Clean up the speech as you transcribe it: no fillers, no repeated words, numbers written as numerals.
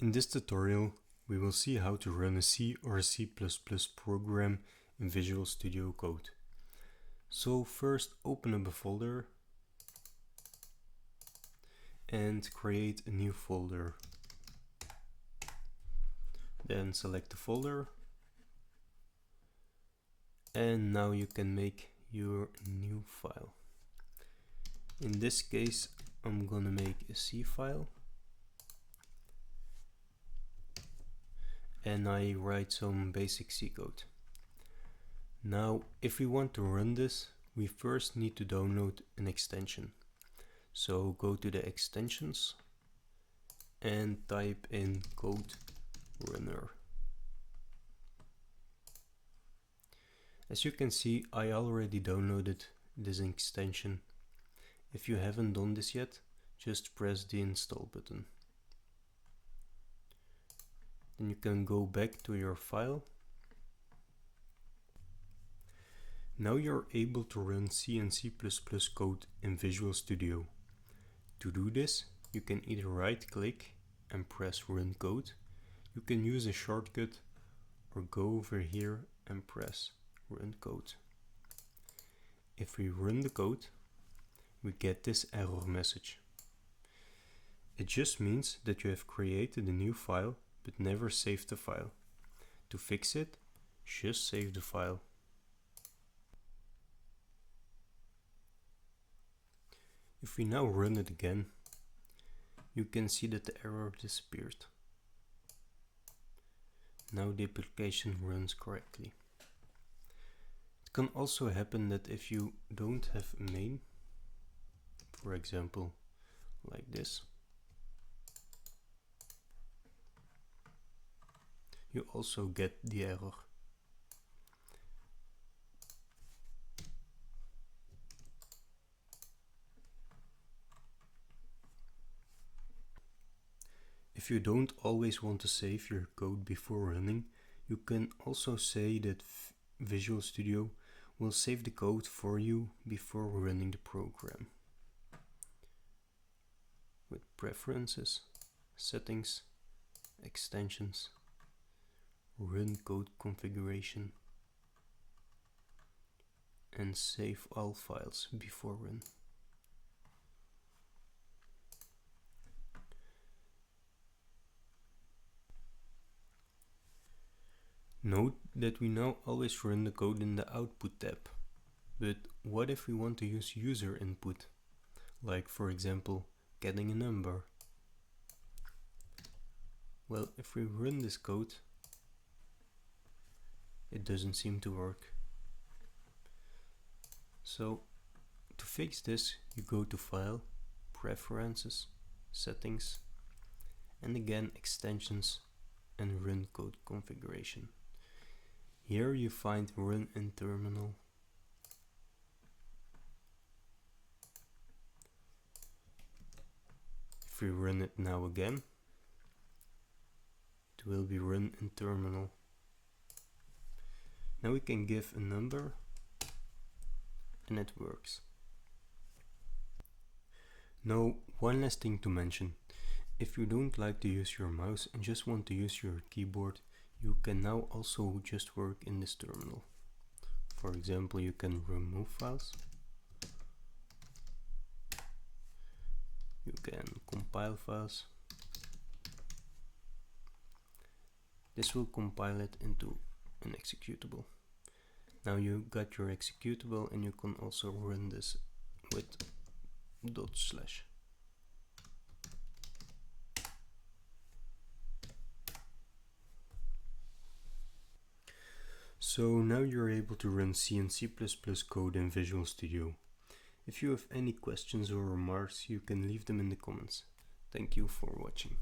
In this tutorial, we will see how to run a C or a C++ program in Visual Studio Code. So first open up a folder and create a new folder. Then select the folder and now you can make your new file. In this case, I'm gonna make a C file and I write some basic C code. Now, if we want to run this, we first need to download an extension. So go to the extensions and type in code runner. As you can see, I already downloaded this extension. If you haven't done this yet, just press the install button. Then you can go back to your file. Now you're able to run C and C++ code in Visual Studio. To do this, you can either right click and press run code. You can use a shortcut or go over here and press run code. If we run the code, we get this error message. It just means that you have created a new file but never saved the file. To fix it, just save the file. If we now run it again, you can see that the error disappeared. Now the application runs correctly. It can also happen that if you don't have a main, for example, like this, you also get the error. If you don't always want to save your code before running, you can also say that Visual Studio will save the code for you before running the program. With preferences, settings, extensions, run code configuration, and save all files before run. Note that we now always run the code in the output tab, but what if we want to use user input, like for example getting a number? Well, if we run this code, it doesn't seem to work. So to fix this, you go to File, Preferences, Settings, and again Extensions and Run Code Configuration. Here you find Run in Terminal. If we run it now again, it will be Run in Terminal. Now we can give a number and it works. Now, one last thing to mention. If you don't like to use your mouse and just want to use your keyboard, you can now also just work in this terminal. For example, you can remove files. You can compile files. This will compile it into an executable. Now you got your executable and you can also run this with /. So now you're able to run C and C++ code in Visual Studio. If you have any questions or remarks, you can leave them in the comments. Thank you for watching.